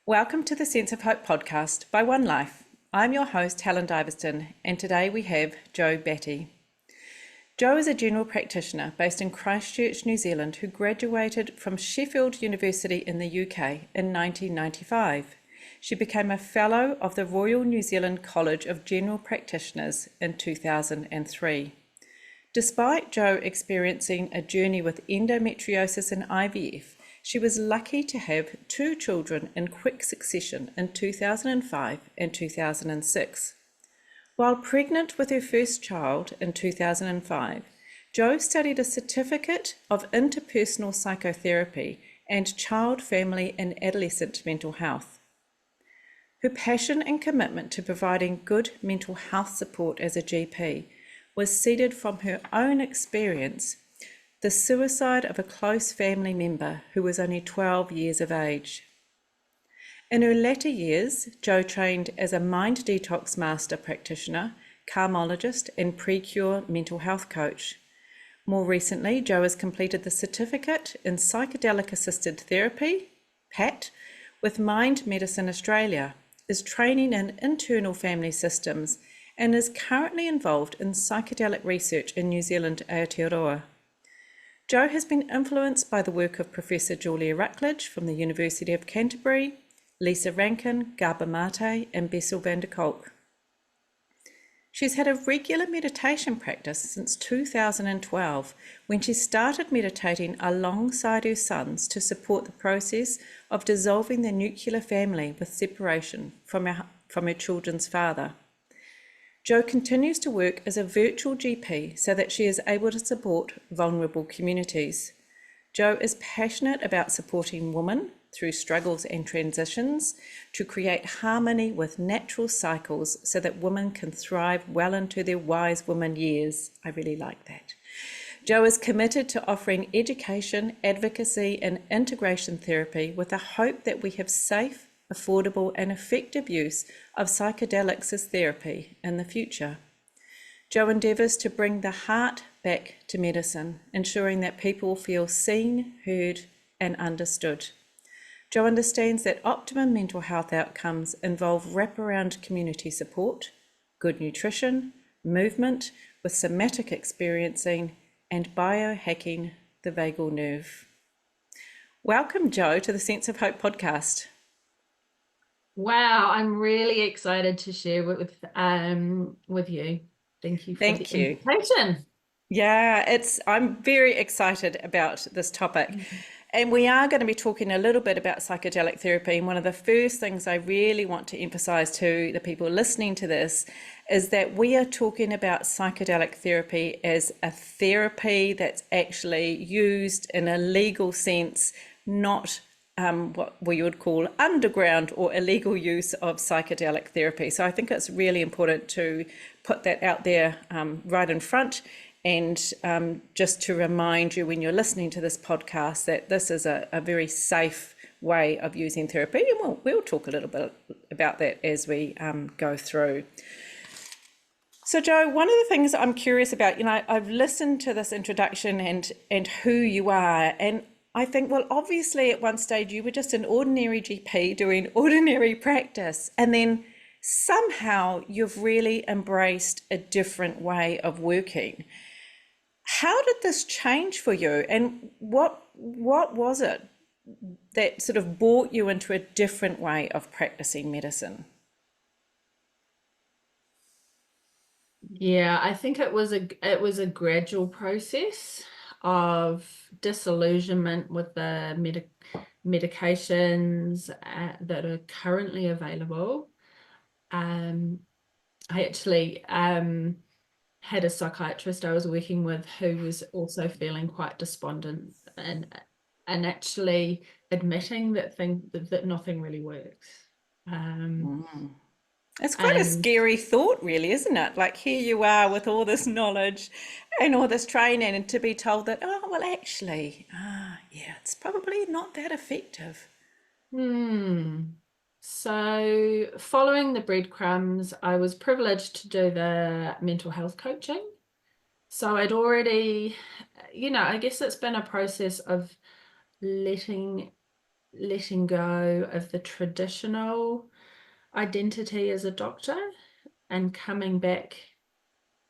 Welcome to the Sense of Hope podcast by One Life. I'm your host, Helen Diveston, and today we have Jo Batty. Jo is a general practitioner based in Christchurch, New Zealand, who graduated from Sheffield University in the UK in 1995. She became a Fellow of the Royal New Zealand College of General Practitioners in 2003. Despite Jo experiencing a journey with endometriosis and IVF, she was lucky to have two children in quick succession in 2005 and 2006. While pregnant with her first child in 2005, Jo studied a certificate of interpersonal psychotherapy and child, family and adolescent mental health. Her passion and commitment to providing good mental health support as a GP was seeded from her own experience, the suicide of a close family member who was only 12 years of age. In her latter years, Jo trained as a mind detox master practitioner, karmologist and pre-cure mental health coach. More recently, Jo has completed the Certificate in Psychedelic Assisted Therapy, PAT, with Mind Medicine Australia, is training in internal family systems and is currently involved in psychedelic research in New Zealand, Aotearoa. Jo has been influenced by the work of Professor Julia Rutledge from the University of Canterbury, Lisa Rankin, Gaba Mate and Bessel van der Kolk. She's had a regular meditation practice since 2012 when she started meditating alongside her sons to support the process of dissolving the nuclear family with separation from her children's father. Jo continues to work as a virtual GP so that she is able to support vulnerable communities. Jo is passionate about supporting women through struggles and transitions to create harmony with natural cycles so that women can thrive well into their wise woman years. I really like that. Jo is committed to offering education, advocacy and integration therapy with the hope that we have safe, affordable and effective use of psychedelics as therapy in the future. Jo endeavours to bring the heart back to medicine, ensuring that people feel seen, heard and understood. Jo understands that optimum mental health outcomes involve wraparound community support, good nutrition, movement with somatic experiencing and biohacking the vagal nerve. Welcome, Jo, to the Sense of Hope podcast. Wow, I'm really excited to share with you. Thank you for the invitation. Yeah, I'm very excited about this topic. And we are going to be talking a little bit about psychedelic therapy. And one of the first things I really want to emphasize to the people listening to this is that we are talking about psychedelic therapy as a therapy that's actually used in a legal sense, not what we would call underground or illegal use of psychedelic therapy. So I think it's really important to put that out there right in front, and just to remind you when you're listening to this podcast that this is a very safe way of using therapy, and we'll talk a little bit about that as we go through. So Jo, one of the things I'm curious about, I've listened to this introduction and who you are, and I think, well, obviously at one stage you were just an ordinary GP doing ordinary practice, and then somehow you've really embraced a different way of working. How did this change for you, and what was it that sort of brought you into a different way of practicing medicine? Yeah, I think it was a gradual process of disillusionment with the medications that are currently available. I actually had a psychiatrist I was working with who was also feeling quite despondent and actually admitting that nothing really works. It's quite a scary thought, really, isn't it? Like, here you are with all this knowledge and all this training, and to be told that, oh, well, actually, yeah, it's probably not that effective. So following the breadcrumbs, I was privileged to do the mental health coaching. So I'd already, I guess it's been a process of letting letting go of the traditional identity as a doctor and coming back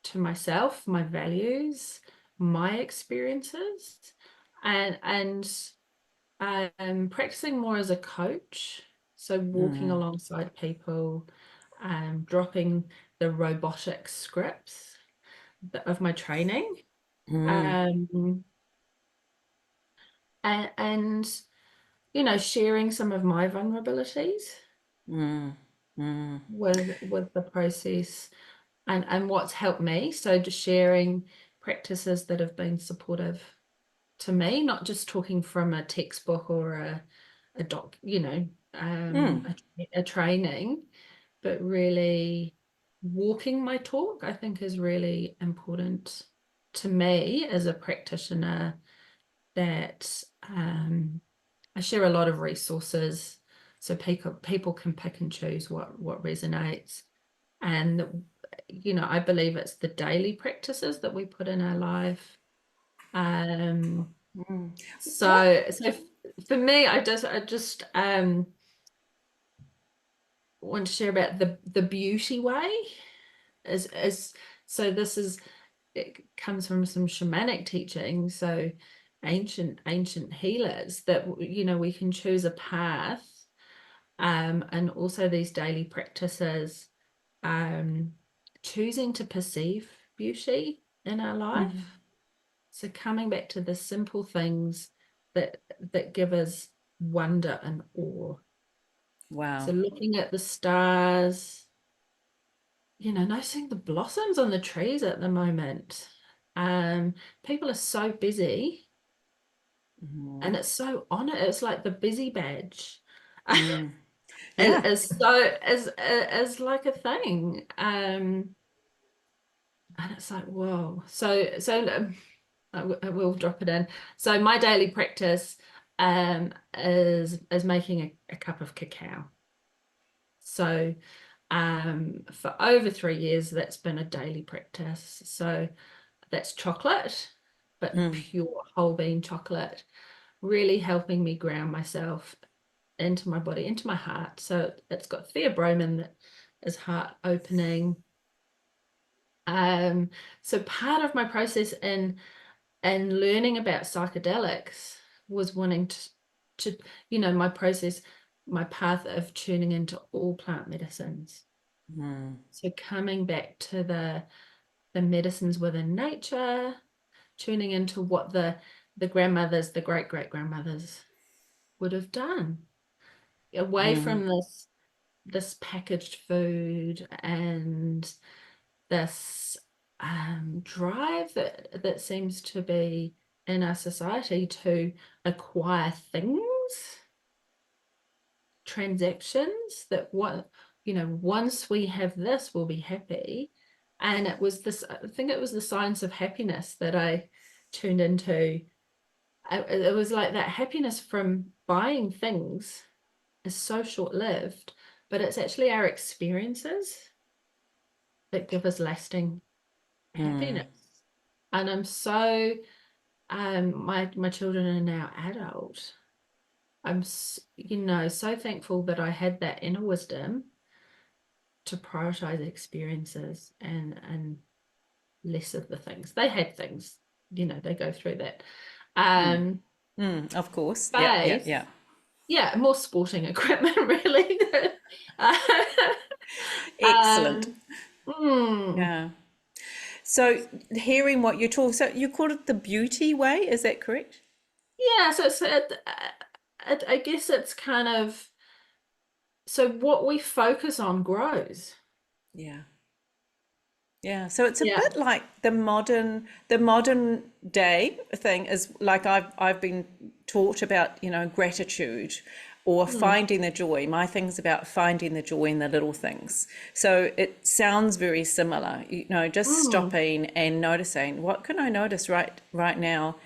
to myself, my values, my experiences, and practicing more as a coach. So walking alongside people, dropping the robotic scripts of my training, um, and sharing some of my vulnerabilities with the process and what's helped me. So just sharing practices that have been supportive to me, not just talking from a textbook or a doc, a training, but really walking my talk, I think is really important to me as a practitioner, that I share a lot of resources so people can pick and choose what resonates. And I believe it's the daily practices that we put in our life. What? So for me, I just want to share about the beauty way. As so this is It comes from some shamanic teaching, so ancient healers, that we can choose a path, and also these daily practices, um, choosing to perceive beauty in our life. So coming back to the simple things that give us wonder and awe. So Wow. looking at the stars, noticing the blossoms on the trees at the moment. People are so busy, and it's so on it. It's like the busy badge. Yeah. As like a thing. And it's like, whoa. I will drop it in. So my daily practice is making a cup of cacao. So for over 3 years, that's been a daily practice. So that's chocolate, but pure whole bean chocolate, really helping me ground myself into my body, into my heart. So it's got theobromine that is heart opening. So part of my process in learning about psychedelics was wanting my process, my path of tuning into all plant medicines. So coming back to the medicines within nature, tuning into what the grandmothers, the great grandmothers would have done, away from this packaged food and this drive that seems to be in our society to acquire things, transactions, that once we have this, we'll be happy. And I think it was the science of happiness that I tuned into. It was like that happiness from buying things is so short-lived, but it's actually our experiences that give us lasting happiness. And I'm so my children are now adult. I'm so thankful that I had that inner wisdom to prioritize experiences and less of the things. They had things, they go through that. Of course. Yeah, yeah, Space. yeah. Yeah, more sporting equipment, really. Excellent. Mm, Yeah. So hearing what you're talking, so you called it the beauty way, is that correct? yeah, so I guess it's kind of, so what we focus on grows. Yeah. Yeah. So it's a Yeah. bit like the modern day thing is like I've been taught about, gratitude or Mm, finding the joy. My thing's about finding the joy in the little things. So it sounds very similar, just mm, stopping and noticing what can I notice right now.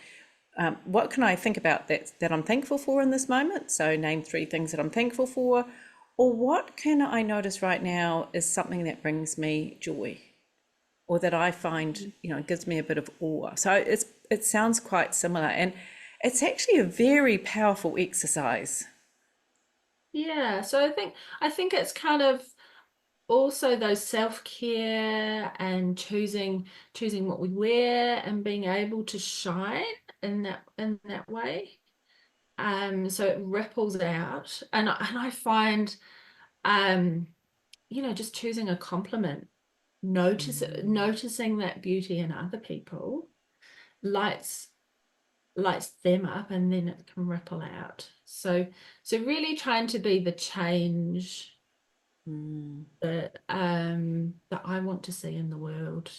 What can I think about that I'm thankful for in this moment? So name 3 things that I'm thankful for, or what can I notice right now is something that brings me joy, or that I find, gives me a bit of awe. So it sounds quite similar, and it's actually a very powerful exercise. Yeah, so I think it's kind of also those self-care and choosing what we wear and being able to shine in that way. So it ripples out, and I find um just choosing a compliment, Mm, noticing that beauty in other people lights lights them up, and then it can ripple out. So really trying to be the change mm, that I want to see in the world.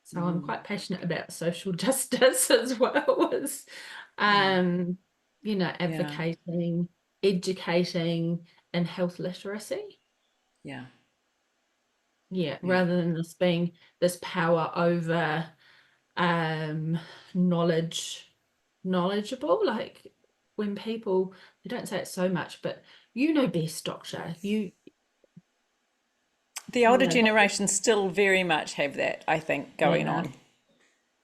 So I'm mm. quite passionate about social justice as well as Yeah, yeah, advocating, educating, and health literacy. yeah, Yeah, yeah. rather than this being this power over um knowledgeable, like when people, they don't say it so much, but you know best, doctor. The You older know that. generations still very much have that, I think, going Yeah. on.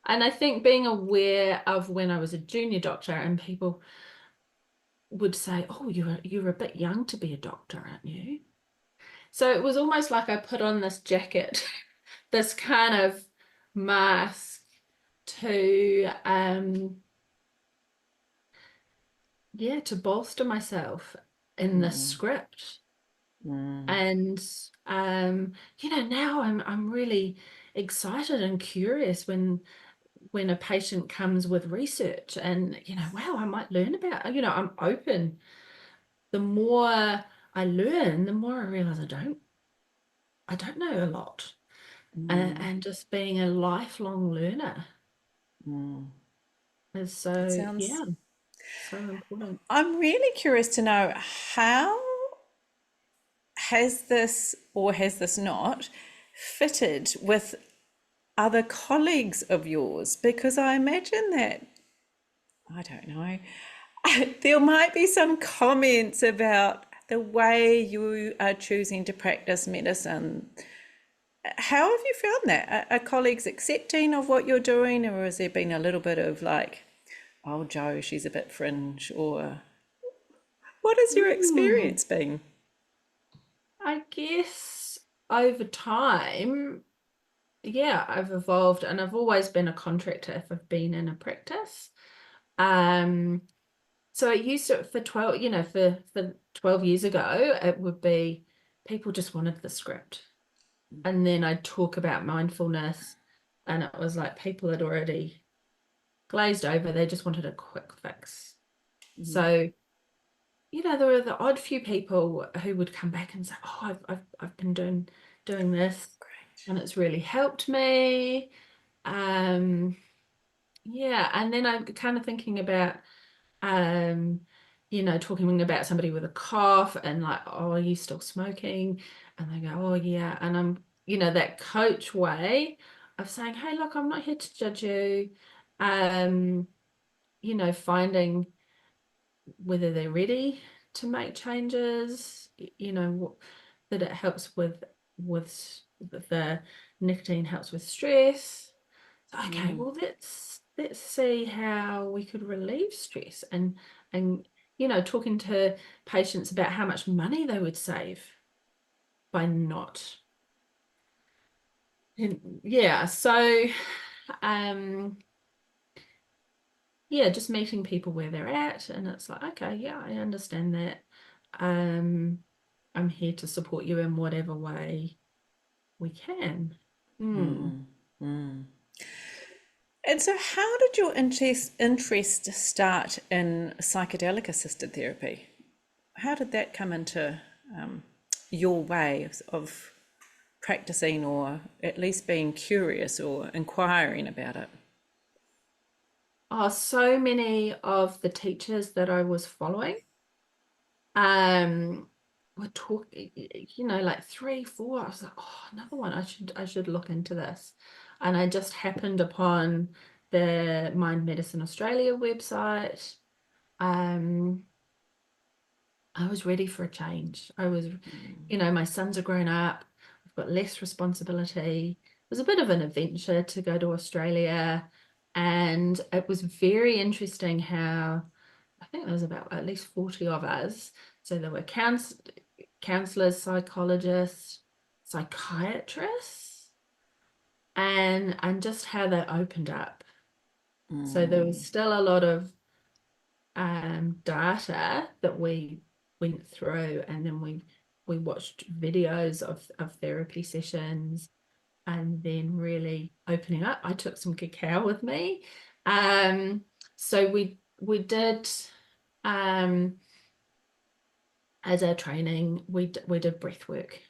And I think being aware of when I was a junior doctor and people would say, "Oh, you're a bit young to be a doctor, aren't you?" So it was almost like I put on this jacket, this kind of mask to yeah, to bolster myself in this Mm, script. mm, And now I'm really excited and curious when a patient comes with research, and wow, I might learn about, I'm open. The more I learn, the more I realize I don't know a lot. mm, And just being a lifelong learner mm. is That so, sounds. yeah, so important. I'm really curious to know how has this or has this not fitted with other colleagues of yours? Because I imagine that, I don't know, there might be some comments about the way you are choosing to practice medicine. How have you found that? Are colleagues accepting of what you're doing, or has there been a little bit of like, oh, Joe, she's a bit fringe, or what has your Mm, experience been? I guess over time, yeah, I've evolved, and I've always been a contractor if I've been in a practice. Um, so it used to, for 12, for 12 years ago, it would be people just wanted the script. And then I'd talk about mindfulness, and it was like people had already glazed over. They just wanted a quick fix. So, there were the odd few people who would come back and say, "Oh, I've been doing this, Great. and it's really helped me." Um, yeah, and then I'm kind of thinking about um, talking about somebody with a cough and like, "Oh, are you still smoking?" And they go, "Oh, yeah." And I'm, that coach way of saying, "Hey, look, I'm not here to judge you." Um, finding whether they're ready to make changes, that it helps with the nicotine helps with stress. Okay, Mm, well, let's see how we could relieve stress, and talking to patients about how much money they would save by not. And yeah, so um yeah, just meeting people where they're at, and it's like, okay, yeah, I understand that. Um, I'm here to support you in whatever way we can. Mm. mm, mm. And so, how did your interest start in psychedelic assisted therapy? How did that come into your way of practicing, or at least being curious or inquiring about it? Oh, so many of the teachers that I was following um were talking, like three, four. I was like, oh, another one. I should look into this. And I just happened upon the Mind Medicine Australia website. Um, I was ready for a change. My sons are grown up. I've got less responsibility. It was a bit of an adventure to go to Australia. And it was very interesting how I think there was about at least 40 of us So there were counselors, psychologists, psychiatrists, and just how they opened up. So there was still a lot of data that we went through, and then we watched videos of therapy sessions, and then really opening up. I took some cacao with me. So we did as our training, we did breath work.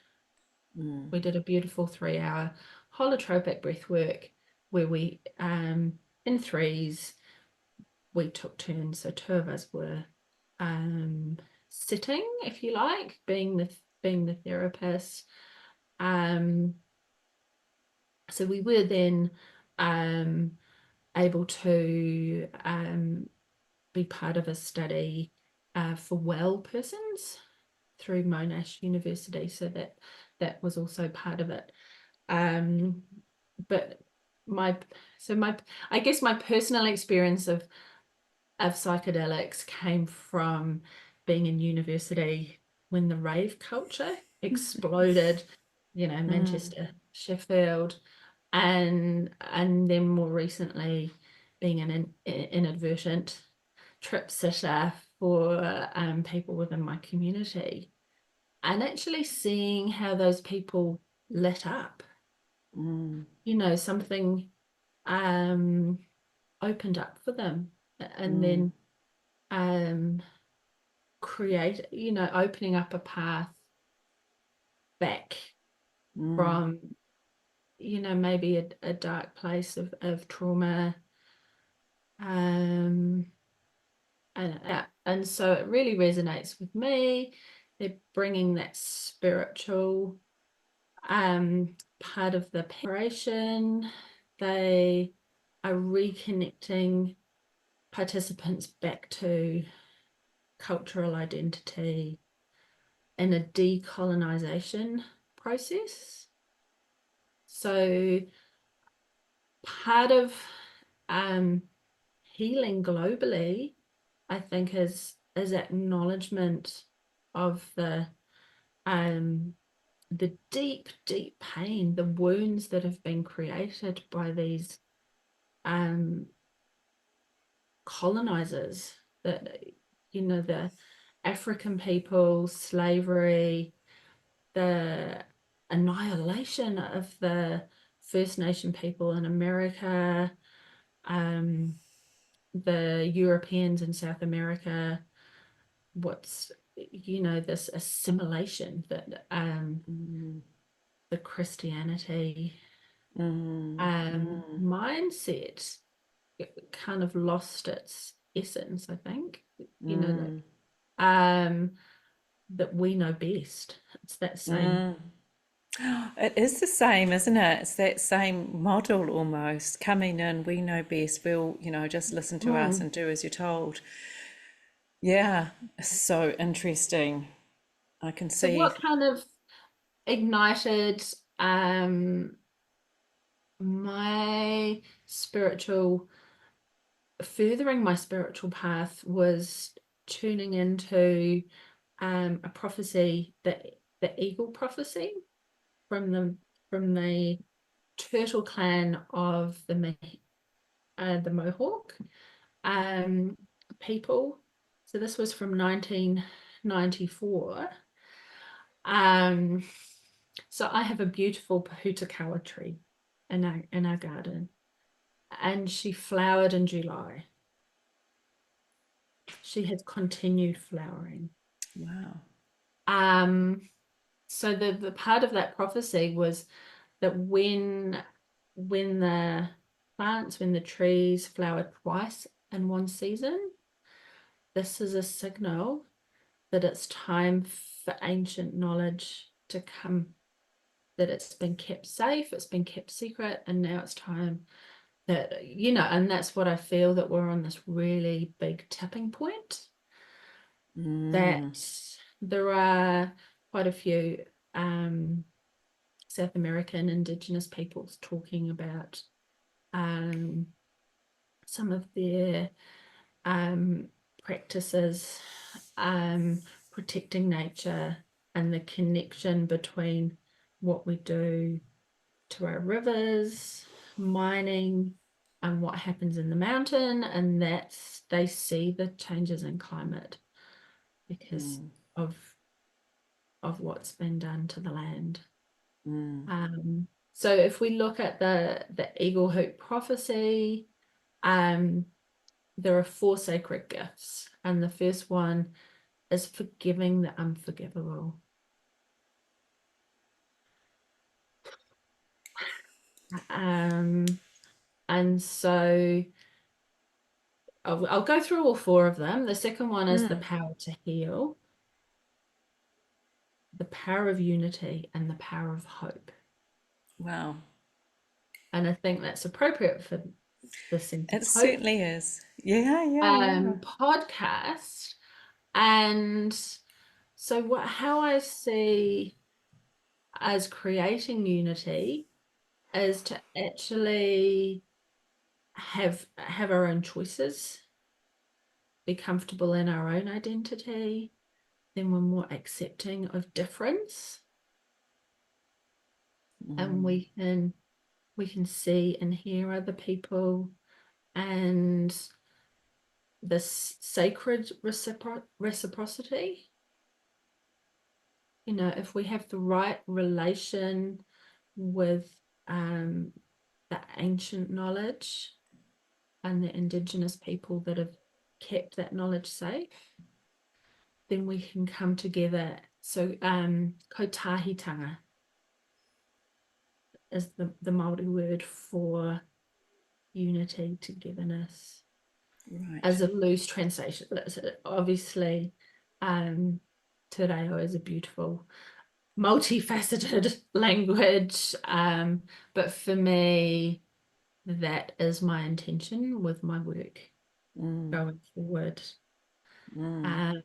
We did a beautiful 3-hour holotropic breath work where we in threes we took turns. So 2 of us were sitting, if you like, being the therapist. So we were then able to be part of a study for well persons through Monash University. So that was also part of it. But my I guess my personal experience of psychedelics came from being in university when the rave culture exploded, Manchester, Sheffield, and then more recently being an inadvertent trip sitter for people within my community, and actually seeing how those people lit up. Something opened up for them, and then create, opening up a path back from, maybe a dark place of trauma. And so it really resonates with me. They're bringing that spiritual part of the preparation. They are reconnecting participants back to cultural identity in a decolonization process. So part of healing globally, I think, is acknowledgement of the deep, deep pain, the wounds that have been created by these colonizers, that, the African people, slavery, the annihilation of the First Nation people in America, the Europeans in South America, this assimilation that the Christianity mindset kind of lost its essence, I think, that we know best. It's that same. It is the same, isn't it? It's that same model almost. Coming in, we know best. We'll, just listen to us and do as you're told. Yeah, so interesting. I can So see. what kind of ignited my furthering my spiritual path was tuning into a prophecy, the eagle prophecy from the turtle clan of the Mohawk people. So this was from 1994. So I have a beautiful Pahutakawa tree in our garden, and she flowered in July. She has continued flowering. Wow. So the part of that prophecy was that when the plants, when the trees flower twice in one season, this is a signal that it's time for ancient knowledge to come, that it's been kept safe, it's been kept secret, and now it's time that, and that's what I feel, that we're on this really big tipping point, that there are quite a few South American Indigenous peoples talking about some of their practices protecting nature and the connection between what we do to our rivers, mining, and what happens in the mountain, and that's they see the changes in climate because of what's been done to the land. So if we look at the eagle hoop prophecy, there are 4 sacred gifts, and the first one is forgiving the unforgivable. And so I'll go through all 4 of them. The second one is the power to heal, the power of unity, and the power of hope. Wow. And I think that's appropriate for the sense of It hope certainly is. Yeah. podcast. And so how I see as creating unity is to actually have our own choices, be comfortable in our own identity, then we're more accepting of difference, and we can see and hear other people, and this sacred reciprocity. You know, if we have the right relation with the ancient knowledge and the indigenous people that have kept that knowledge safe, then we can come together. So Kotahitanga is the Māori word for unity, togetherness. Right. As a loose translation, obviously, Te Reo is a beautiful, multifaceted language, but for me, that is my intention with my work going forward. And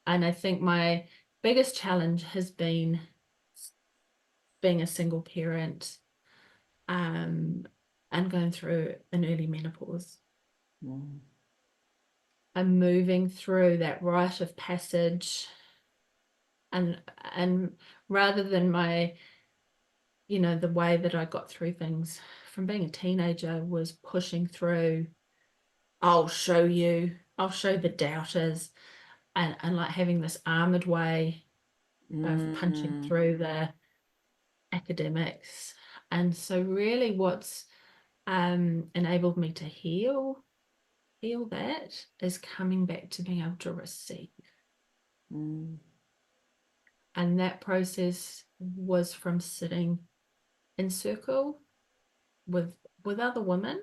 I think my biggest challenge has been being a single parent, and going through an early menopause. I'm moving through that rite of passage, and rather than my, the way that I got through things from being a teenager was pushing through, I'll show the doubters, and like having this armored way of punching through the academics. And so really what's enabled me to heal that is coming back to being able to receive. And that process was from sitting in circle with other women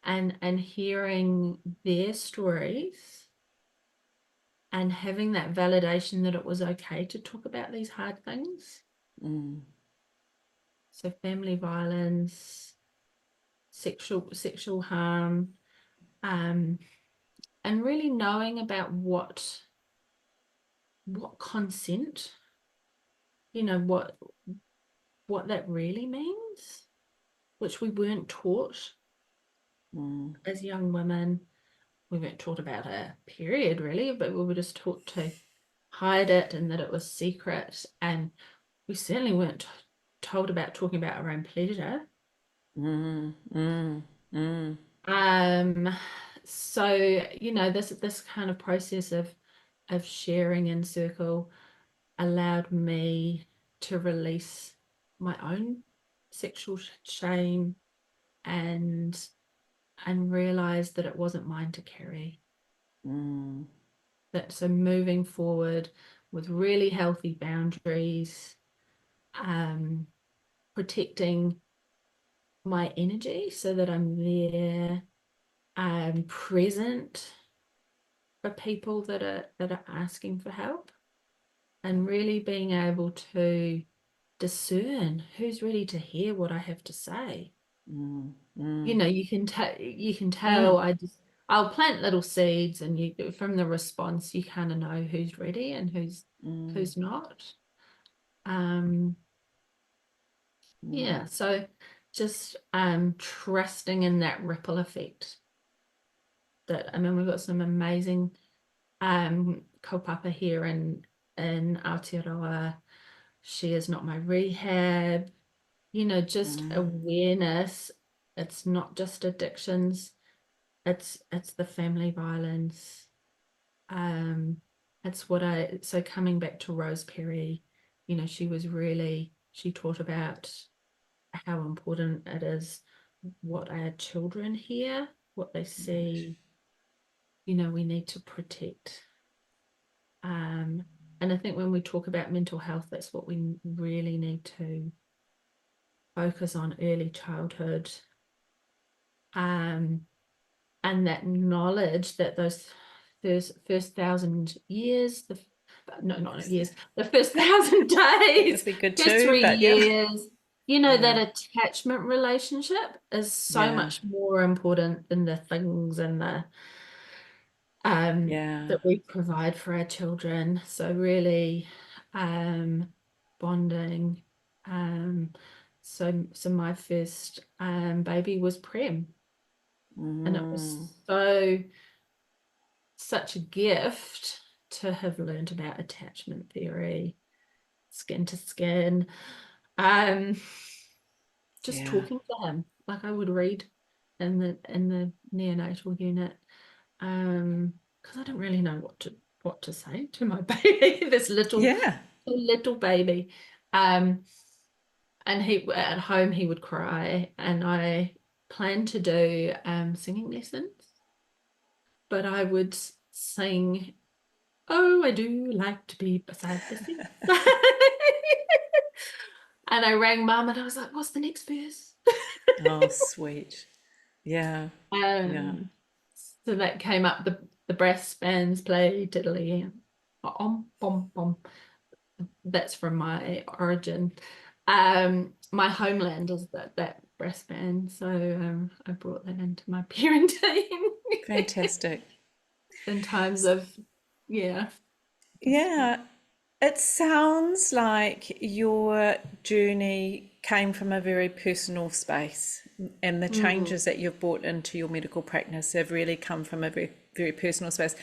and hearing their stories and having that validation that it was okay to talk about these hard things. So family violence, sexual harm, and really knowing about what consent, what that really means, which we weren't taught as young women. We weren't taught about a period really, but we were just taught to hide it and that it was secret, and we certainly weren't told about talking about our own pleasure. So this kind of process of sharing in circle allowed me to release my own sexual shame and realize that it wasn't mine to carry. So moving forward with really healthy boundaries, protecting my energy so that I'm there, present for people that are asking for help, and really being able to discern who's ready to hear what I have to say. You can tell. I'll plant little seeds, and from the response you kind of know who's ready and who's not. Yeah, so just trusting in that ripple effect. We've got some amazing kaupapa here in Aotearoa. She is not my rehab. Just awareness. It's not just addictions. It's the family violence. It's so coming back to Rose Perry, she taught about how important it is what our children hear, what they see, we need to protect. And I think when we talk about mental health, that's what we really need to focus on, early childhood. And that knowledge that those first 1,000 years, not years, the first 1,000 days, That'd be good first too, 3 but yeah. years, that attachment relationship is so much more important than the things and the that we provide for our children. So really bonding. So my first baby was Prem, and it was such a gift to have learned about attachment theory, skin to skin, just talking to him like I would read in the neonatal unit, because I don't really know what to say to my baby, this little baby, and he at home he would cry, and I planned to do singing lessons, but I would sing, "Oh, I do like to be beside the sea." And I rang Mum and I was like, "What's the next verse?" Oh, sweet. Yeah. So that came up, the brass bands play tiddly, bom bom. That's from my origin. My homeland is that brass band, so I brought that into my parenting. Fantastic. In times of It sounds like your journey came from a very personal space, and the changes that you've brought into your medical practice have really come from a very, very personal space.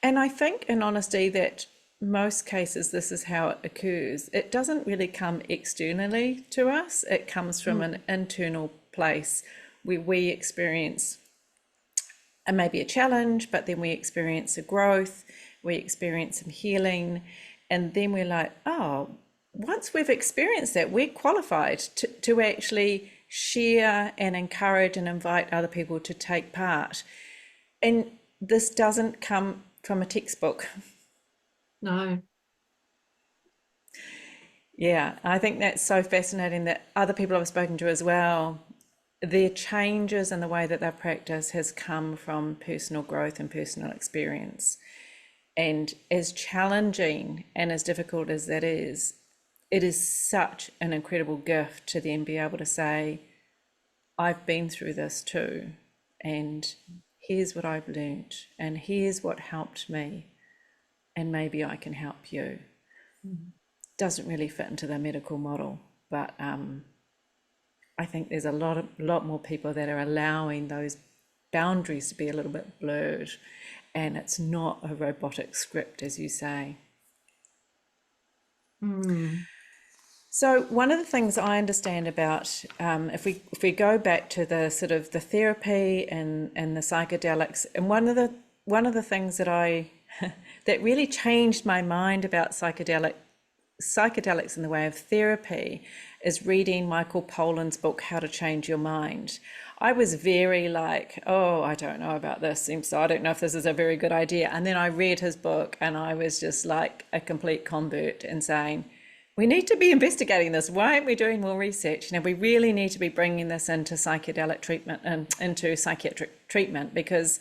And I think, in honesty, that most cases this is how it occurs. It doesn't really come externally to us, it comes from an internal place where we experience maybe a challenge, but then we experience a growth, we experience some healing, and then we're like, oh, once we've experienced that, we're qualified to actually share and encourage and invite other people to take part. And this doesn't come from a textbook. No. Yeah, I think that's so fascinating that other people I've spoken to as well, their changes in the way that they practice has come from personal growth and personal experience. And as challenging and as difficult as that is, it is such an incredible gift to then be able to say, I've been through this too, and here's what I've learned, and here's what helped me, and maybe I can help you. Doesn't really fit into the medical model, but I think there's a lot more people that are allowing those boundaries to be a little bit blurred, and it's not a robotic script, as you say. So one of the things I understand about, if we go back to the sort of the therapy and the psychedelics, and one of the things that I that really changed my mind about psychedelics in the way of therapy is reading Michael Pollan's book, How to Change Your Mind. I was very like, oh, I don't know about this, so I don't know if this is a very good idea. And then I read his book and I was just like a complete convert and saying, we need to be investigating this. Why aren't we doing more research? We really need to be bringing this into psychedelic treatment and into psychiatric treatment, because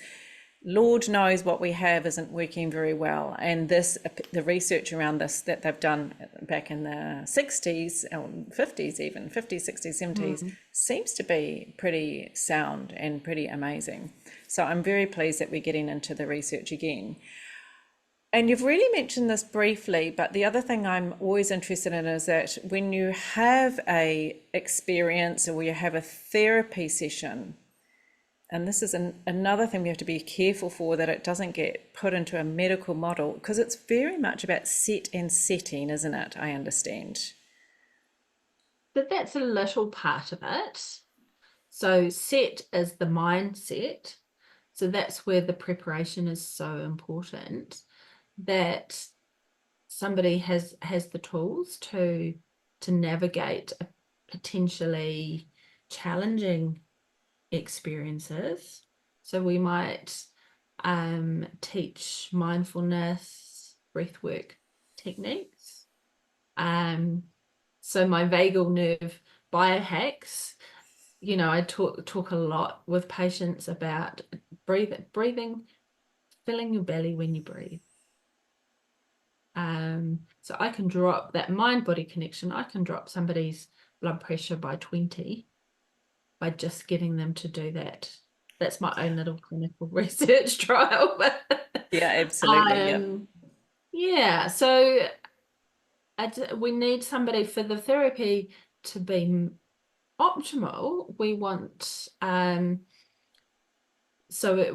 Lord knows what we have isn't working very well. And the research around this that they've done back in the 60s, or 50s even, 50s, 60s, 70s, seems to be pretty sound and pretty amazing. So I'm very pleased that we're getting into the research again. And you've really mentioned this briefly, but the other thing I'm always interested in is that when you have a experience or you have a therapy session, And this is another thing we have to be careful for, that it doesn't get put into a medical model, because it's very much about set and setting, isn't it? I understand. But that's a little part of it. So set is the mindset. So that's where the preparation is so important, that somebody has the tools to navigate a potentially challenging experiences. So we might teach mindfulness, breathwork techniques. So my vagal nerve biohacks, I talk a lot with patients about breathing, filling your belly when you breathe. So I can drop that mind-body connection. I can drop somebody's blood pressure by 20 by just getting them to do that. That's my own little clinical research trial. Yeah, absolutely. Yeah. Yeah, so we need somebody for the therapy to be optimal. We want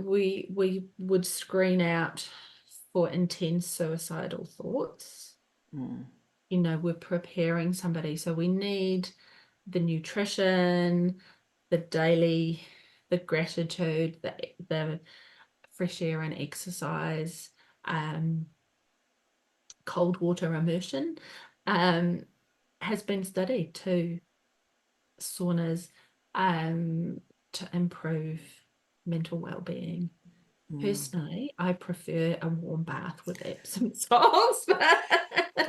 we would screen out for intense suicidal thoughts. We're preparing somebody, so we need the nutrition, the gratitude, the fresh air and exercise, cold water immersion, has been studied to saunas, to improve mental well-being. Personally, I prefer a warm bath with Epsom salts.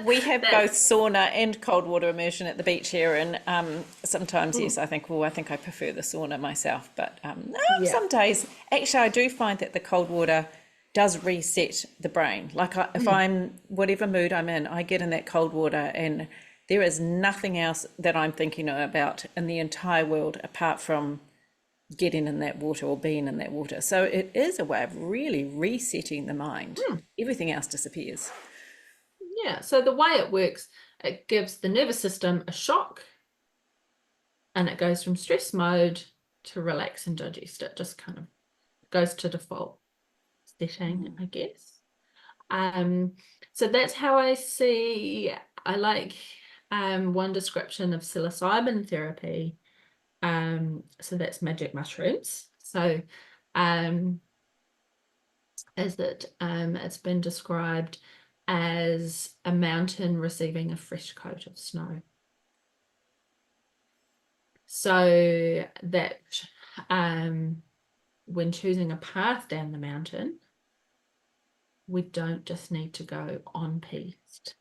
We have both sauna and cold water immersion at the beach here, and sometimes, yes, I think I prefer the sauna myself. But some days, actually, I do find that the cold water does reset the brain. Like if I'm whatever mood I'm in, I get in that cold water, and there is nothing else that I'm thinking about in the entire world apart from getting in that water or being in that water. So it is a way of really resetting the mind. Everything else disappears. Yeah, so the way it works, it gives the nervous system a shock, and it goes from stress mode to relax and digest. It just kind of goes to default setting, I guess. So that's how I see. I like one description of psilocybin therapy. So that's magic mushrooms. So as it's been described as a mountain receiving a fresh coat of snow. So that when choosing a path down the mountain, we don't just need to go on piste.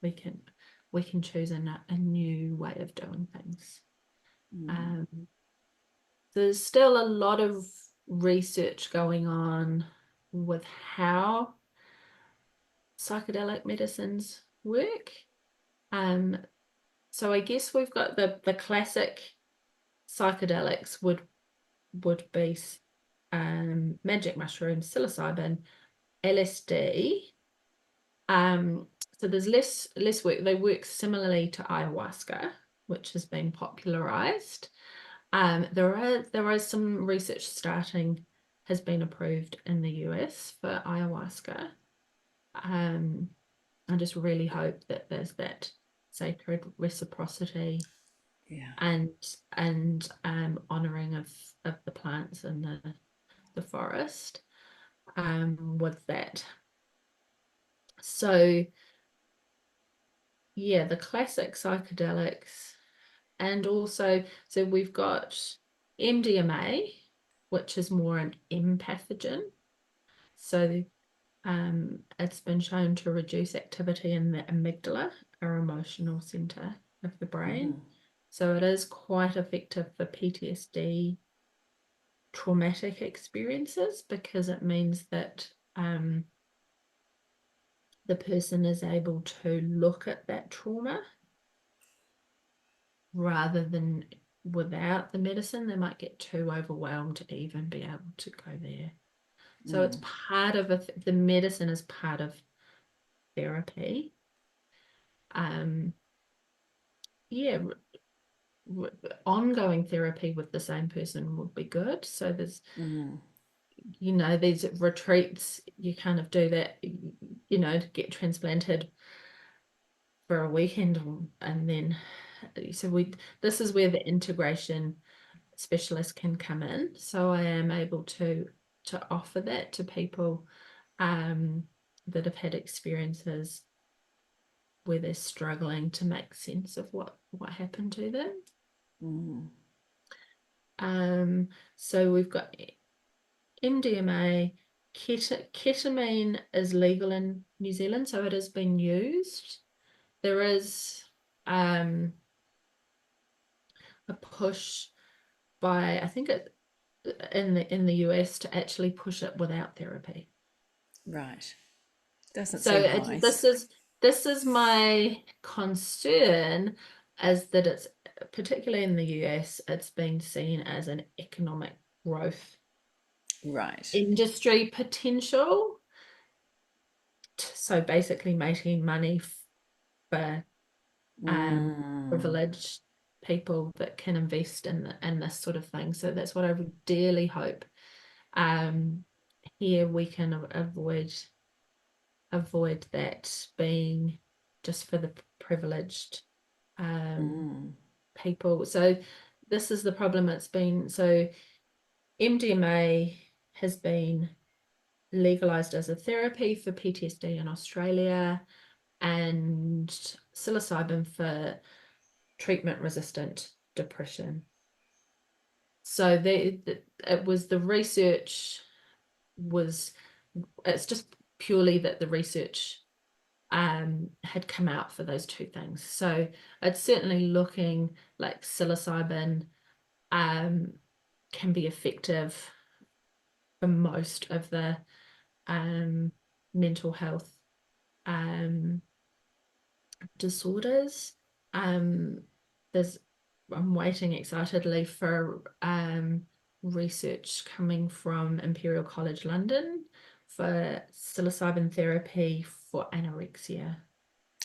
We can choose a new way of doing things. There's still a lot of research going on with how psychedelic medicines work. So I guess we've got the classic psychedelics would be magic mushrooms, psilocybin, LSD. So there's less work. They work similarly to ayahuasca, which has been popularized. There is some research has been approved in the US for ayahuasca. I just really hope that there's that sacred reciprocity, Yeah. and honoring of the plants and the forest with that. So yeah, the classic psychedelics, and also so we've got MDMA, which is more an empathogen. So it's been shown to reduce activity in the amygdala, our emotional center of the brain. So it is quite effective for PTSD, traumatic experiences, because it means that the person is able to look at that trauma rather than without the medicine. They might get too overwhelmed to even be able to go there. So it's part of the medicine is part of therapy. Yeah, ongoing therapy with the same person would be good. So there's, Mm. these retreats, you kind of do that, to get transplanted for a weekend, and then this is where the integration specialist can come in. So I am able to offer that to people that have had experiences where they're struggling to make sense of what happened to them. Mm. So we've got MDMA. Ketamine is legal in New Zealand, so it has been used. There is a push by, I think it in the US, to actually push it without therapy. Right. Doesn't So seem wise. this is my concern, is that it's, particularly in the US, it's been seen as an economic growth Right. industry potential. So basically making money for Mm. privileged people that can invest in this sort of thing. So that's what I would dearly hope. Here we can avoid that being just for the privileged Mm. people. So this is the problem. It's been, so MDMA has been legalized as a therapy for PTSD in Australia, and psilocybin for treatment-resistant depression. So it was the research was, it's just purely that the research had come out for those two things. So it's certainly looking like psilocybin can be effective for most of the mental health disorders. There's I'm waiting excitedly for research coming from Imperial College London for psilocybin therapy for anorexia,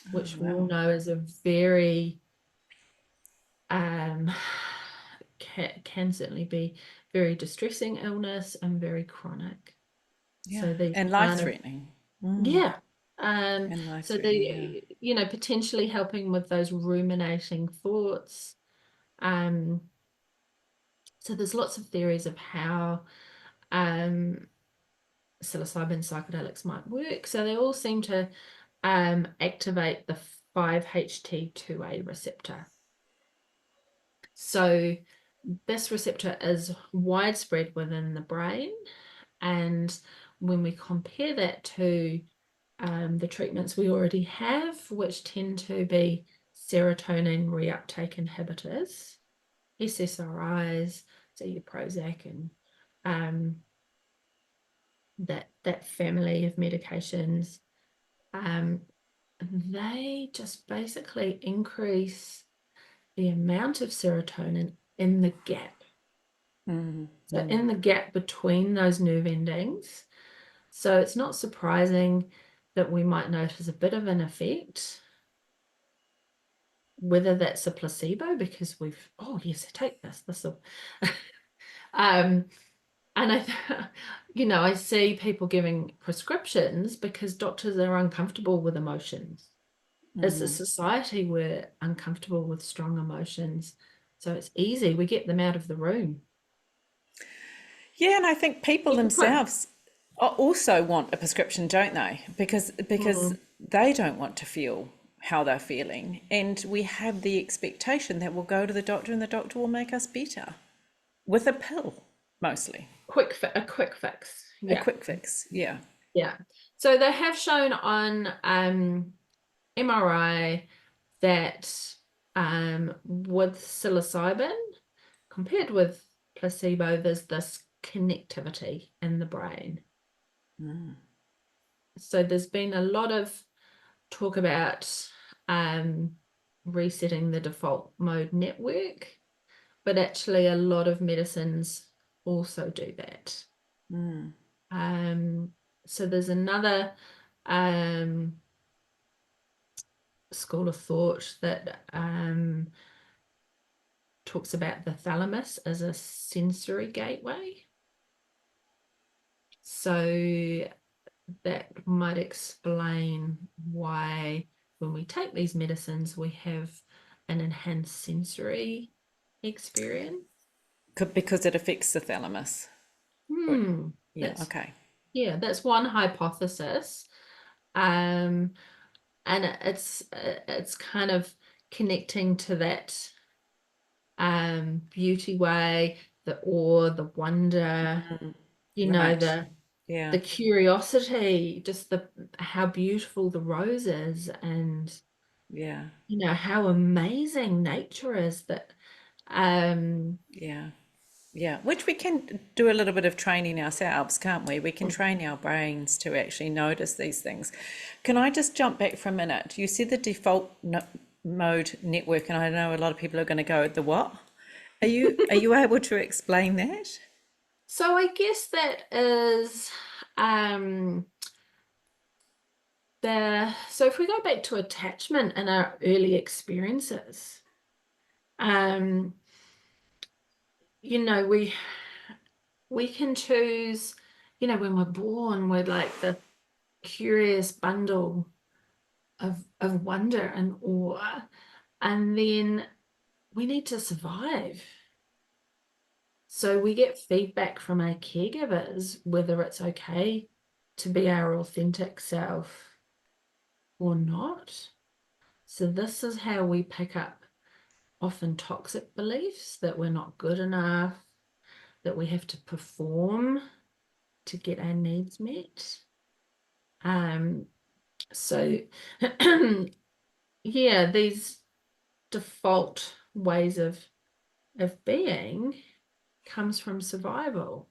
Oh, which we all wow. know is a very can certainly be very distressing illness and very chronic. Yeah. So these And kind of, life-threatening. Mm. yeah. And So life-threatening, yeah. the, potentially helping with those ruminating thoughts. Um, so there's lots of theories of how um psilocybin psychedelics might work. So they all seem to activate the 5-HT2A receptor. So this receptor is widespread within the brain, and when we compare that to the treatments we already have, which tend to be serotonin reuptake inhibitors, SSRIs, so your Prozac and that family of medications, they just basically increase the amount of serotonin in the gap. Mm. So in the gap between those nerve endings. So it's not surprising that we might notice a bit of an effect, whether that's a placebo because we've, oh yes, take this will and I see people giving prescriptions because doctors are uncomfortable with emotions. As a Mm. society, we're uncomfortable with strong emotions, so it's easy, we get them out of the room. Yeah, and I think people You can put, themselves also want a prescription, don't they? Because mm, they don't want to feel how they're feeling, and we have the expectation that we'll go to the doctor and the doctor will make us better with a pill, mostly a quick fix. a Yeah, quick fix. Yeah. yeah. So they have shown on MRI that with psilocybin compared with placebo, there's this connectivity in the brain. Mm. So there's been a lot of talk about resetting the default mode network, but actually a lot of medicines also do that. Mm. So there's another school of thought that talks about the thalamus as a sensory gateway. So that might explain why when we take these medicines, we have an enhanced sensory experience. Because it affects the thalamus. Hmm, Yeah, that's okay. yeah, that's one hypothesis. Um, and it's kind of connecting to that beauty way, the awe, the wonder, Right. the Yeah, curiosity, just the how beautiful the rose is, and yeah, how amazing nature is. That um yeah, yeah. Which we can do a little bit of training ourselves, can't we? We can train our brains to actually notice these things. Can I just jump back for a minute? You said the default mode network, and I know a lot of people are going to go, the what? Are you able to explain that? so I guess that is so if we go back to attachment and our early experiences, um we can choose, when we're born, we're like the curious bundle of wonder and awe, and then we need to survive. So we get feedback from our caregivers whether it's okay to be our authentic self or not. So this is how we pick up often toxic beliefs that we're not good enough, that we have to perform to get our needs met. Um, so yeah, these default ways of being comes from survival.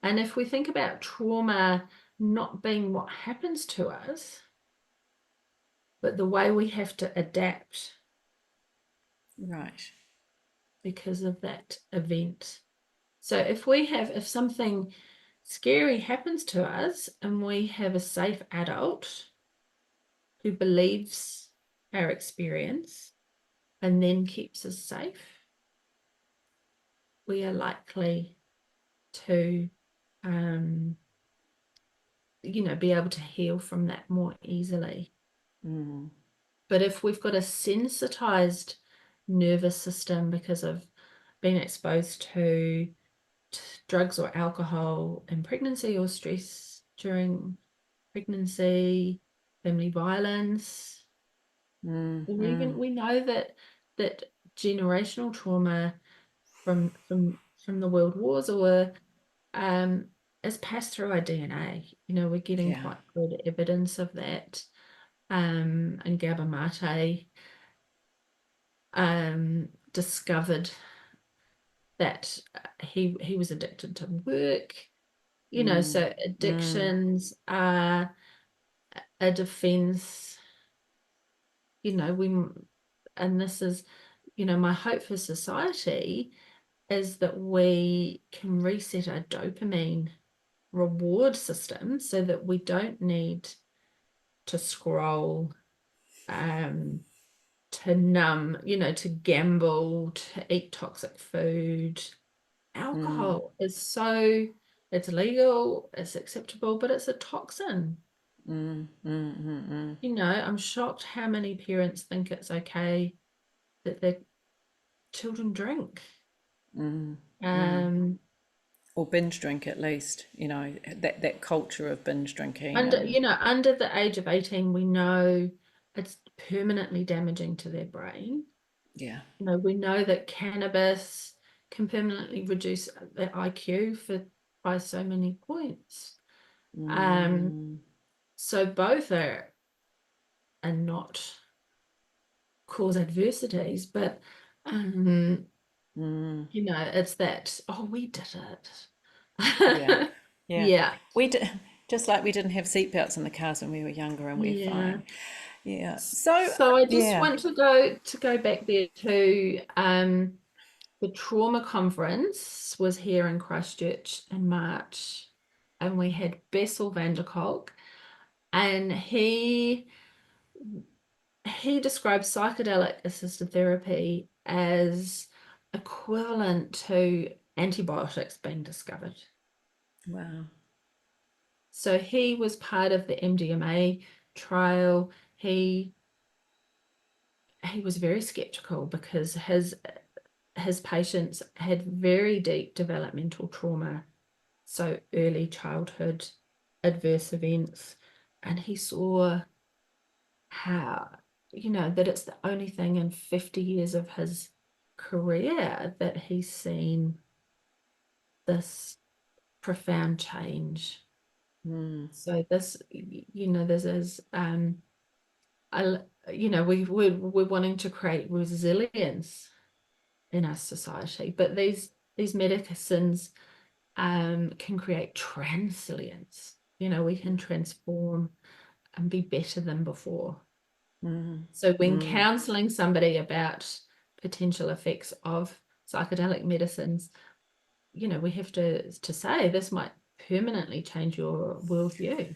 And if we think about trauma not being what happens to us, but the way we have to adapt Right. because of that event. So if something scary happens to us and we have a safe adult who believes our experience and then keeps us safe, we are likely to be able to heal from that more easily. But if we've got a sensitized nervous system because of being exposed to drugs or alcohol in pregnancy, or stress during pregnancy, family violence, or even we know that generational trauma from the world wars or is passed through our DNA. We're getting Yeah. quite good evidence of that. And Gabor Mate discovered that he was addicted to work. So addictions are a defense. We and this is, my hope for society is that we can reset our dopamine reward system so that we don't need to scroll, to numb, to gamble, to eat toxic food. Alcohol is it's legal, it's acceptable, but it's a toxin. I'm shocked how many parents think it's okay that their children drink. Um, Or binge drink at least, that culture of binge drinking under and under the age of 18, we know it's permanently damaging to their brain. yeah. We know that cannabis can permanently reduce their IQ by so many points. So both are not cause adversities, but it's that, oh, we did Yeah. it. Yeah. Yeah. We did, just like we didn't have seatbelts in the cars when we were younger and we're Yeah. fine. Yeah. So, So I just yeah. want to go back there to the trauma conference was here in Christchurch in March, and we had Bessel van der Kolk, and he describes psychedelic assisted therapy as equivalent to antibiotics being discovered. Wow. So he was part of the MDMA trial. He was very skeptical because his patients had very deep developmental trauma, so early childhood adverse events, and he saw how, that it's the only thing in 50 years of his career that he's seen this profound change. Mm. So this is I we're wanting to create resilience in our society, but these medicines can create transilience. We can transform and be better than before. Mm. So when Mm. counseling somebody about potential effects of psychedelic medicines, we have to say this might permanently change your worldview.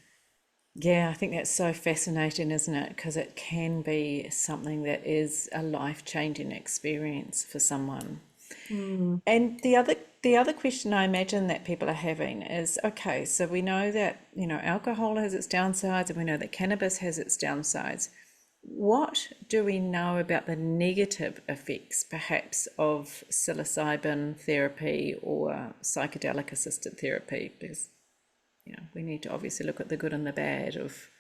Yeah, I think that's so fascinating, isn't it? Because it can be something that is a life-changing experience for someone. Mm, And the other question I imagine that people are having is, okay, so we know that, alcohol has its downsides and we know that cannabis has its downsides. What do we know about the negative effects, perhaps, of psilocybin therapy or psychedelic assisted therapy? Because, we need to obviously look at the good and the bad of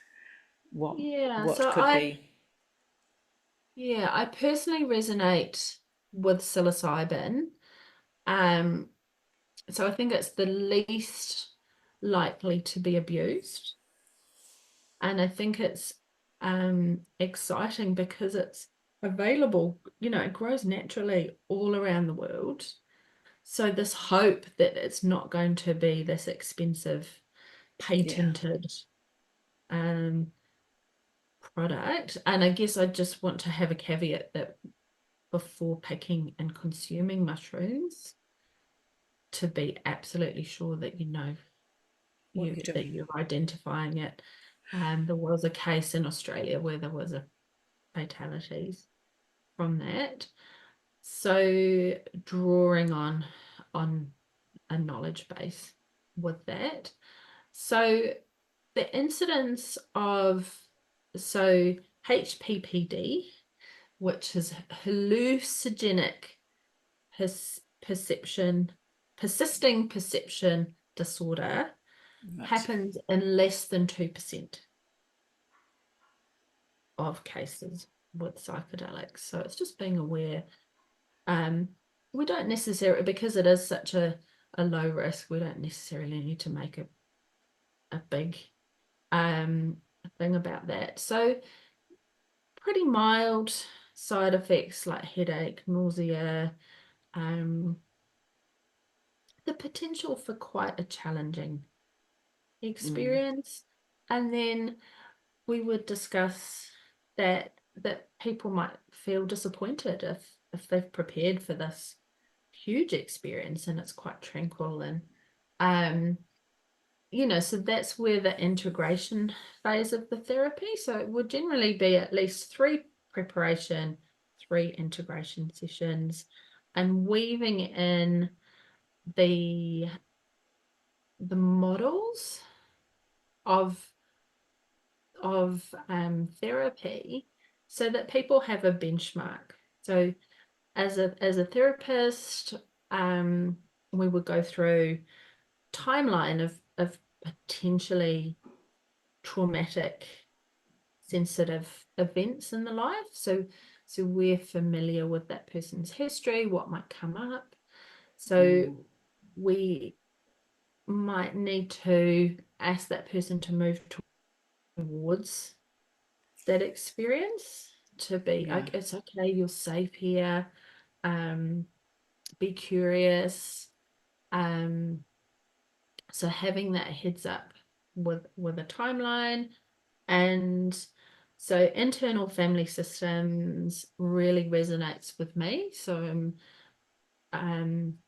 what yeah, what so could I be. yeah, I personally resonate with psilocybin. Um, so I think it's the least likely to be abused. And I think it's exciting because it's available, it grows naturally all around the world. So this hope that it's not going to be this expensive Yeah. patented um product. And I guess I just want to have a caveat that before picking and consuming mushrooms, to be absolutely sure that What you're that doing. you're identifying it. There was a case in Australia where there was a fatalities from that. So drawing on a knowledge base with that. So the incidence of so HPPD, which is hallucinogenic perception, persisting perception disorder, Right. happens in less than 2% of cases with psychedelics. So it's just being aware. Um, we don't necessarily, because it is such a low risk, we don't necessarily need to make a big thing about that. So pretty mild side effects like headache, nausea, um, the potential for quite a challenging Mm. experience. And then we would discuss that people might feel disappointed if they've prepared for this huge experience and it's quite tranquil and um so that's where the integration phase of the therapy. So it would generally be at least 3 preparation, 3 integration sessions, and weaving in the the models of therapy so that people have a benchmark. So as a therapist, we would go through timeline of potentially traumatic, sensitive events in the life. So we're familiar with that person's history, what might come up. So Mm. we might need to ask that person to move towards that experience, to be Yeah. like, it's okay, you're safe here. Um, be curious. Um, so having that heads up with a timeline. And so internal family systems really resonates with me. So I'm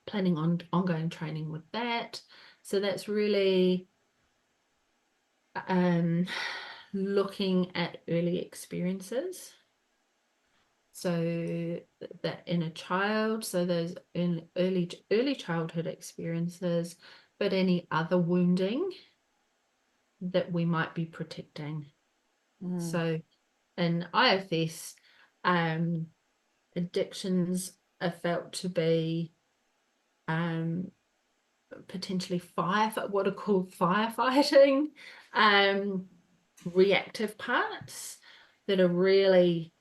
planning on ongoing training with that. So that's really um, looking at early experiences. So that inner child, so those early childhood experiences, but any other wounding that we might be protecting. So in IFS, addictions are felt to be potentially what are called firefighting, reactive parts that are really,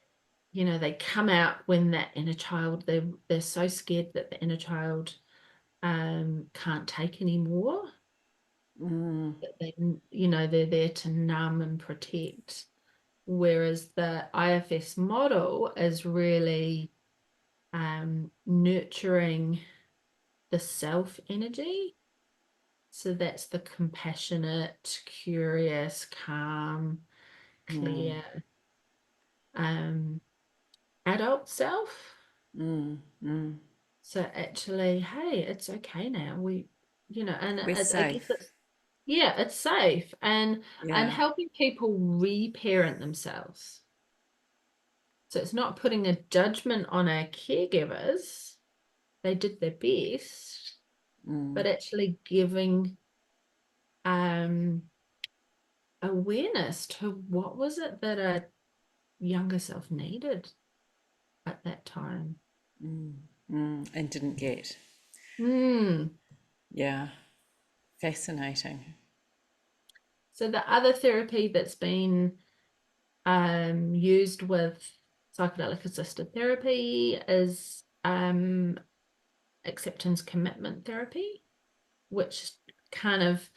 they come out when that inner child, they're so scared that the inner child can't take anymore, that they're there to numb and protect. Whereas the IFS model is really nurturing the self energy. So that's the compassionate, curious, calm, clear adult self. So actually, hey, it's okay now. And We're I guess safe. it's safe, and Yeah. helping people reparent themselves. So it's not putting a judgment on our caregivers. They did their best, but actually giving awareness to what was it that a younger self needed at that time. And didn't get. Mm. Yeah. Fascinating. So the other therapy that's been used with psychedelic assisted therapy is acceptance commitment therapy, which kind of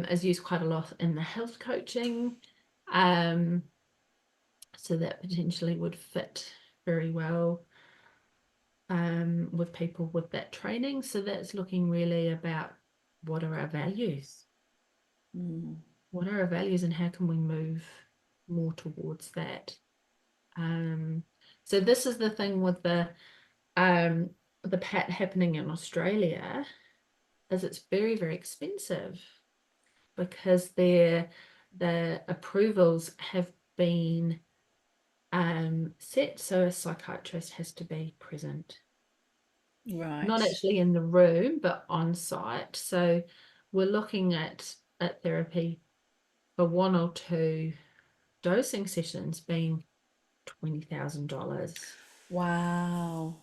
is used quite a lot in the health coaching. Um, so that potentially would fit very well with people with that training. So that's looking really about what are our values? What are our values and how can we move more towards that? So this is the thing with the PAT happening in Australia, is it's very, very expensive because the approvals have been set, so a psychiatrist has to be present, not Right. actually in the room, but on site. So we're looking at therapy for one or two dosing sessions being $20,000. Wow.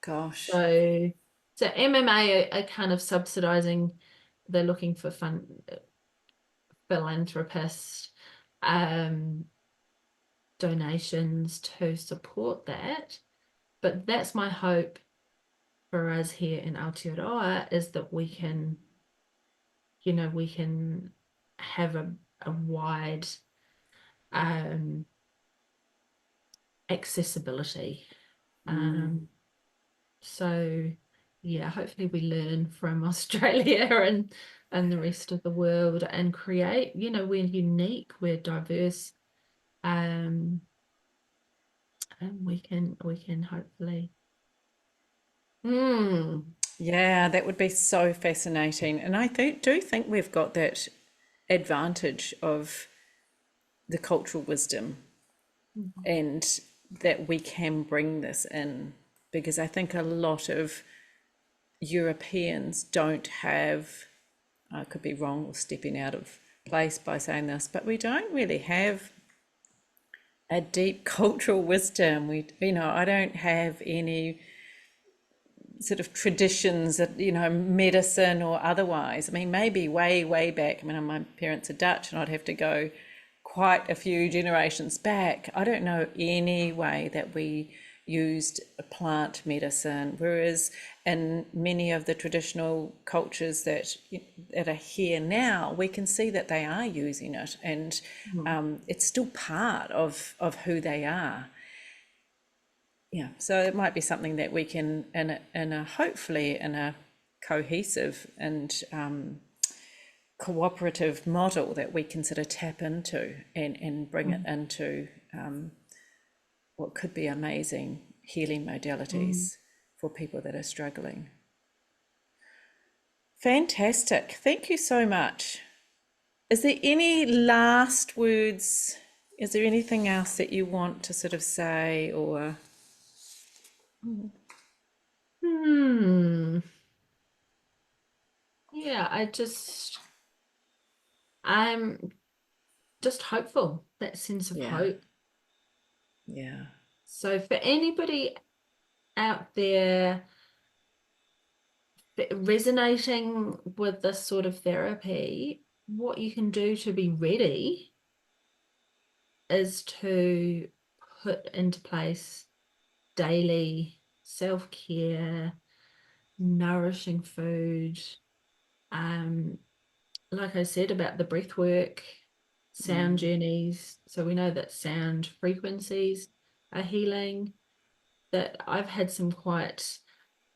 Gosh. So MMA are kind of subsidizing. They're looking for philanthropists, um, donations to support that. But that's my hope for us here in Aotearoa, is that we can have a wide um, accessibility. So yeah, hopefully we learn from Australia and the rest of the world and create, we're unique, we're diverse, and we can hopefully. Yeah, that would be so fascinating. And do think we've got that advantage of the cultural wisdom and that we can bring this in because I think a lot of Europeans don't have, I could be wrong or stepping out of place by saying this, but we don't really have a deep cultural wisdom. I don't have any sort of traditions that, medicine or otherwise. I mean, maybe way, way back. I mean, my parents are Dutch and I'd have to go quite a few generations back. I don't know any way that we used plant medicine, whereas in many of the traditional cultures that are here now, we can see that they are using it, and it's still part of who they are. Yeah, so it might be something that we can, hopefully in a cohesive and cooperative model, that we can sort of tap into and bring it into what could be amazing healing modalities for people that are struggling. Fantastic. Thank you so much. Is there any last words, Is there anything else that you want to sort of say or? Hmm. Yeah, I'm just hopeful, that sense of Yeah, hope. yeah, So for anybody out there resonating with this sort of therapy, what you can do to be ready is to put into place daily self-care, nourishing food, um, like I said about the breath work, sound journeys. So we know that sound frequencies are healing, that I've had some quite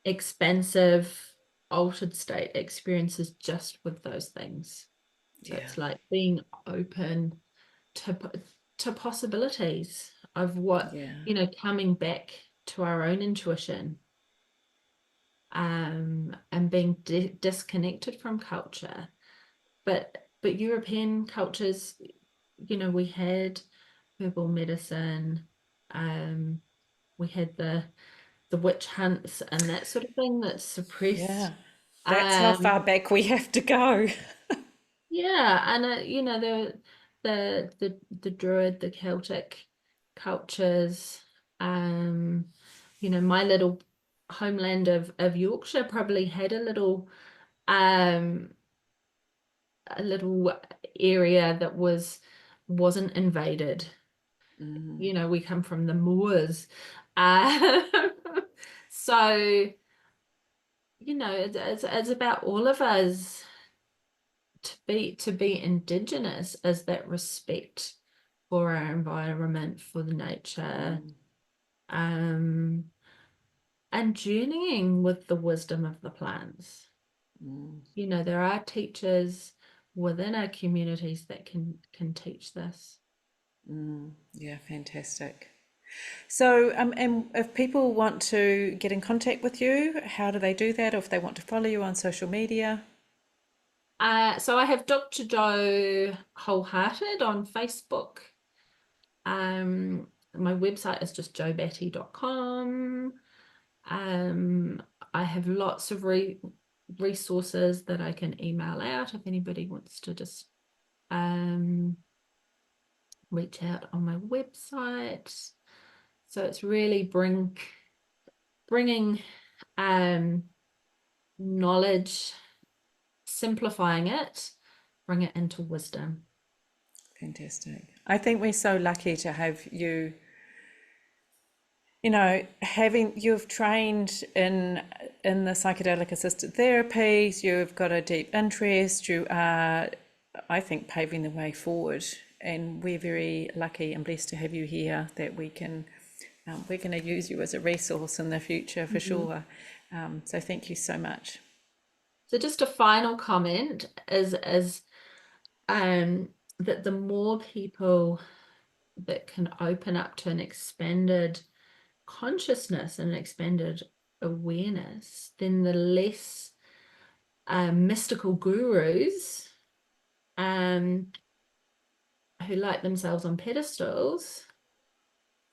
expansive altered state experiences just with those things. So yeah, it's like being open to to possibilities of what, yeah, coming back to our own intuition, and being disconnected from culture. But European cultures, we had herbal medicine, um, we had the witch hunts and that sort of thing that yeah. suppressed. That's how Um, far back we have to go. yeah, and the Druid, the Celtic cultures, um, my little homeland of Yorkshire probably had um a little area that wasn't invaded. We come from the moors. Um, so, it's about all of us to be indigenous as that respect for our environment, for the nature, um, and journeying with the wisdom of the plants. There are teachers within our communities that can teach this. Yeah, fantastic. So, and if people want to get in contact with you, how do they do that? Or if they want to follow you on social media? So I have Dr. Joe Wholehearted on Facebook. My website is just joebatty.com. Um, I have lots of resources that I can email out if anybody wants to just reach out on my website. So it's really bringing knowledge, simplifying it, bring it into wisdom. Fantastic. I think we're so lucky to have you, having you've trained in the psychedelic assisted therapies, you've got a deep interest, you are, I think, paving the way forward. And we're very lucky and blessed to have you here that we're going to use you as a resource in the future for Mhm. sure. So thank you so much. So just a final comment is that the more people that can open up to an expanded consciousness and an expanded awareness, then the less mystical gurus um, who like themselves on pedestals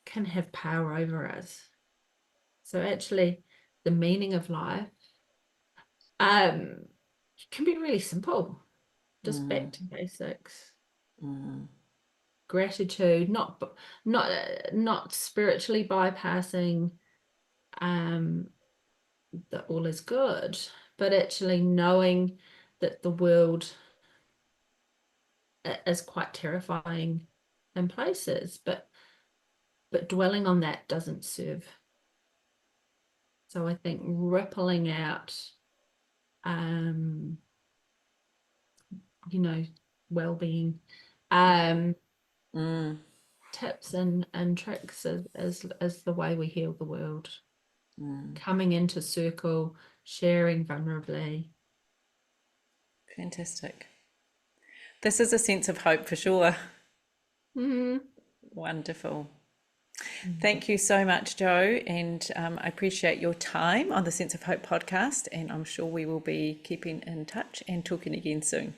can have power over us. So actually, the meaning of life um, can be really simple, just back to basics. Gratitude, not spiritually bypassing um, that all is good, but actually knowing that the world is quite terrifying in places, but dwelling on that doesn't serve. So I think rippling out, um, you know, well-being, um, tips and tricks is the way we heal the world. Coming into circle, sharing vulnerably. Fantastic. This is a sense of hope for sure. Mhm. Wonderful. Thank you so much, Joe. And I appreciate your time on the Sense of Hope podcast. And I'm sure we will be keeping in touch and talking again soon.